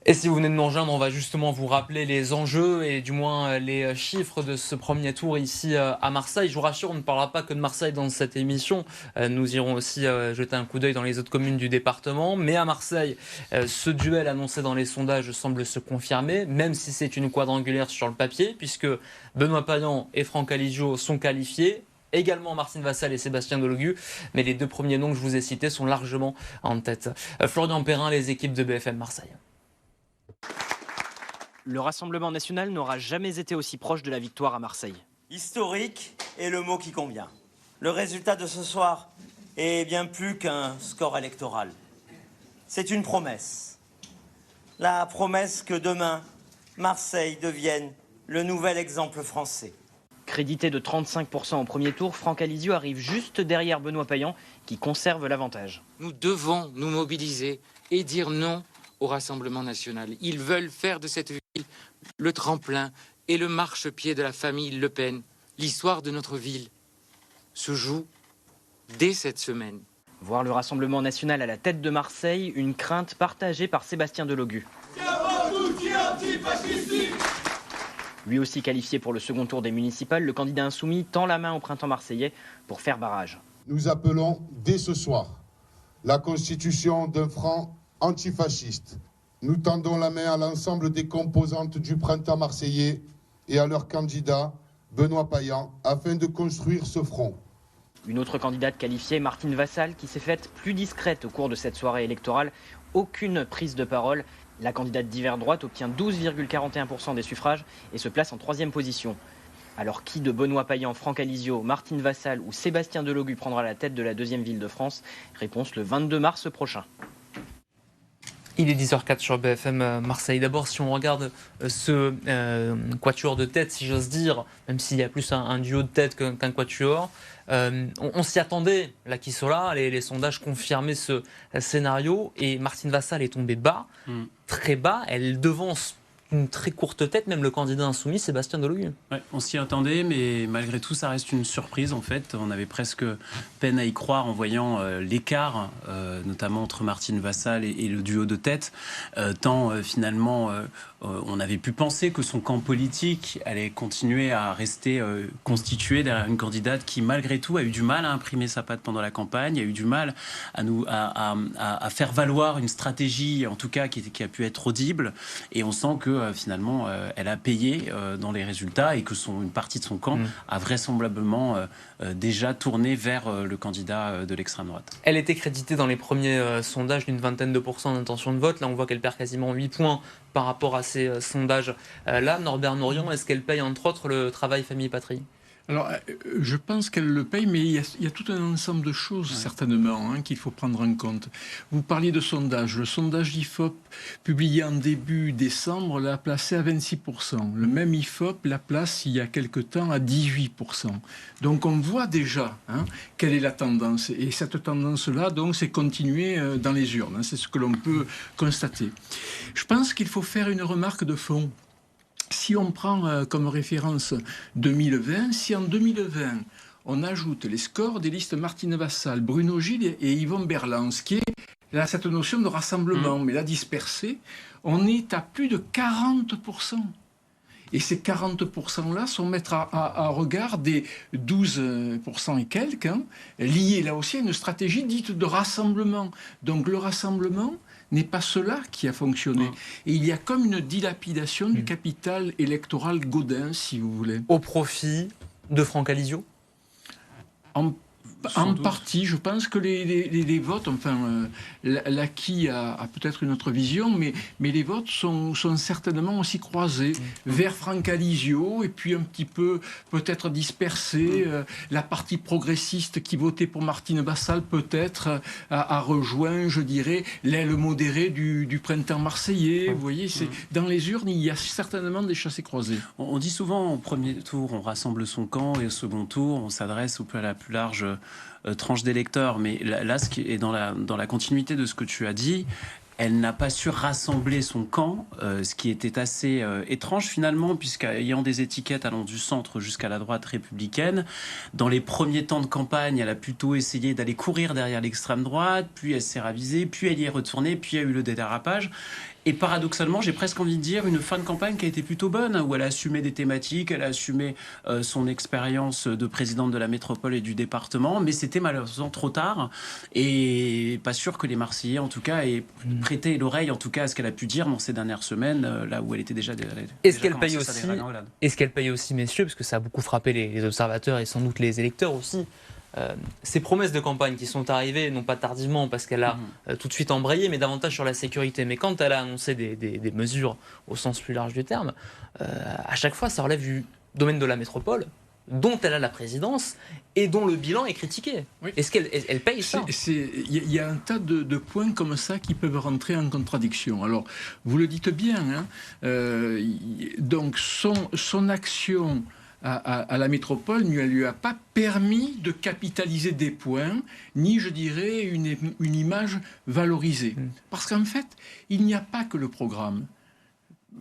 Et si vous venez de nous rejoindre, on va justement vous rappeler les enjeux et du moins les chiffres de ce premier tour ici à Marseille. Je vous rassure, on ne parlera pas que de Marseille dans cette émission. Nous irons aussi jeter un coup d'œil dans les autres communes du département. Mais à Marseille, ce duel annoncé dans les sondages semble se confirmer, même si c'est une quadrangulaire sur le papier, puisque Benoît Payan et Franck Aligio sont qualifiés. Également Martine Vassal et Sébastien Delogu, mais les deux premiers noms que je vous ai cités sont largement en tête. Florian Perrin, les équipes de BFM Marseille. Le Rassemblement national n'aura jamais été aussi proche de la victoire à Marseille. Historique est le mot qui convient. Le résultat de ce soir est bien plus qu'un score électoral. C'est une promesse. La promesse que demain, Marseille devienne le nouvel exemple français. Crédité de 35% au premier tour, Franck Aligio arrive juste derrière Benoît Payan qui conserve l'avantage. Nous devons nous mobiliser et dire non au Rassemblement national. Ils veulent faire de cette ville le tremplin et le marchepied de la famille Le Pen. L'histoire de notre ville se joue dès cette semaine. Voir le Rassemblement national à la tête de Marseille, une crainte partagée par Sébastien Delogu. Lui aussi qualifié pour le second tour des municipales, le candidat insoumis tend la main au printemps marseillais pour faire barrage. Nous appelons dès ce soir la constitution d'un front antifasciste. Nous tendons la main à l'ensemble des composantes du printemps marseillais et à leur candidat, Benoît Payan, afin de construire ce front. Une autre candidate qualifiée, Martine Vassal, qui s'est faite plus discrète au cours de cette soirée électorale. Aucune prise de parole. La candidate d'hiver droite obtient 12,41% des suffrages et se place en troisième position. Alors qui de Benoît Payan, Franck Aligio, Martine Vassal ou Sébastien Delogu prendra la tête de la deuxième ville de France? Réponse le 22 mars prochain. Il est 10h04 sur BFM Marseille. D'abord, si on regarde ce quatuor de tête, si j'ose dire, même s'il y a plus un duo de tête qu'un quatuor, on s'y attendait, là qui sont là, les sondages confirmaient ce scénario, et Martine Vassal est tombée bas, très bas, elle devance une très courte tête, même le candidat insoumis, Sébastien Delogu. Ouais, on s'y attendait, mais malgré tout, ça reste une surprise en fait. On avait presque peine à y croire en voyant l'écart, notamment entre Martine Vassal et le duo de tête, tant finalement on avait pu penser que son camp politique allait continuer à rester constitué derrière une candidate qui, malgré tout, a eu du mal à imprimer sa patte pendant la campagne, a eu du mal à faire valoir une stratégie, en tout cas, qui a pu être audible. Et on sent que finalement, elle a payé dans les résultats et que une partie de son camp a vraisemblablement déjà tourné vers le candidat de l'extrême droite. Elle était créditée dans les premiers sondages d'une vingtaine de pourcents d'intention de vote. Là, on voit qu'elle perd quasiment 8 points par rapport à ces sondages-là. Norbert Norian, est-ce qu'elle paye entre autres le travail famille-patrie ? Alors, je pense qu'elle le paye, mais il y a tout un ensemble de choses, certainement, qu'il faut prendre en compte. Vous parliez de sondage. Le sondage IFOP, publié en début décembre, l'a placé à 26%. Le même IFOP la place, il y a quelque temps, à 18%. Donc, on voit déjà quelle est la tendance. Et cette tendance-là, donc, c'est continuer dans les urnes. C'est ce que l'on peut constater. Je pense qu'il faut faire une remarque de fond. Si on prend comme référence 2020, si en 2020, on ajoute les scores des listes Martine Vassal, Bruno Gilles et Yvon Berland, ce qui est cette notion de rassemblement, mais là dispersé, on est à plus de 40%. Et ces 40%-là sont mettre à regard des 12% et quelques, liés là aussi à une stratégie dite de rassemblement. Donc le rassemblement n'est pas cela qui a fonctionné. Et il y a comme une dilapidation du capital électoral gaudin, si vous voulez. Au profit de Franck Aligio ? En partie, je pense que les votes, enfin, l'acquis a peut-être une autre vision, mais les votes sont certainement aussi croisés vers Franck Aligio et puis un petit peu peut-être dispersés. La partie progressiste qui votait pour Martine Vassal peut-être a rejoint, je dirais, l'aile modérée du printemps marseillais. Vous voyez, dans les urnes, il y a certainement des chassés croisés. On dit souvent au premier tour, on rassemble son camp, et au second tour, on s'adresse à la plus large tranche d'électeurs. Mais là, ce qui est dans la continuité de ce que tu as dit, elle n'a pas su rassembler son camp, ce qui était assez étrange finalement, puisqu'ayant des étiquettes allant du centre jusqu'à la droite républicaine, dans les premiers temps de campagne, elle a plutôt essayé d'aller courir derrière l'extrême droite, puis elle s'est ravisée, puis elle y est retournée, puis il y a eu le dérapage. Et paradoxalement, j'ai presque envie de dire une fin de campagne qui a été plutôt bonne, où elle a assumé des thématiques, elle a assumé son expérience de présidente de la métropole et du département, mais c'était malheureusement trop tard, et pas sûr que les Marseillais, en tout cas, aient prêté l'oreille, en tout cas, à ce qu'elle a pu dire dans ces dernières semaines, là où elle était déjà... Est-ce qu'elle paye aussi, messieurs, parce que ça a beaucoup frappé les observateurs et sans doute les électeurs aussi, ces promesses de campagne qui sont arrivées, non pas tardivement parce qu'elle a tout de suite embrayé, mais davantage sur la sécurité. Mais quand elle a annoncé des mesures au sens plus large du terme, à chaque fois ça relève du domaine de la métropole, dont elle a la présidence et dont le bilan est critiqué. Oui. Est-ce qu'elle paye ça ? Il y a un tas de points comme ça qui peuvent rentrer en contradiction. Alors, vous le dites bien, hein, donc son action à la métropole ne lui a pas permis de capitaliser des points, ni, je dirais, une image valorisée. Parce qu'en fait, il n'y a pas que le programme.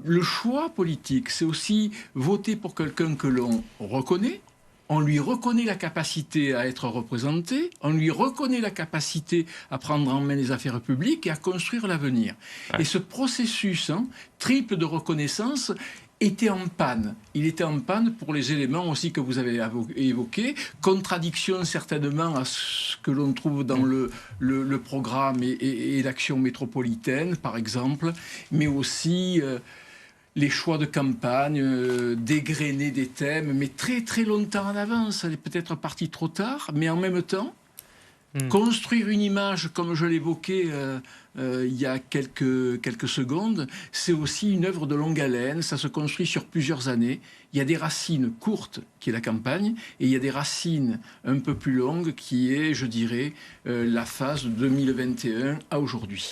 Le choix politique, c'est aussi voter pour quelqu'un que l'on reconnaît. On lui reconnaît la capacité à être représenté, on lui reconnaît la capacité à prendre en main les affaires publiques et à construire l'avenir. Ouais. Et ce processus triple de reconnaissance était en panne. Il était en panne pour les éléments aussi que vous avez évoqués, contradiction certainement à ce que l'on trouve dans le programme et l'action métropolitaine, par exemple, mais aussi les choix de campagne, dégrainer des thèmes, mais très très longtemps en avance. Elle est peut-être partie trop tard, mais en même temps, construire une image, comme je l'évoquais il y a quelques secondes, c'est aussi une œuvre de longue haleine, ça se construit sur plusieurs années. Il y a des racines courtes, qui est la campagne, et il y a des racines un peu plus longues, qui est, je dirais, la phase de 2021 à aujourd'hui.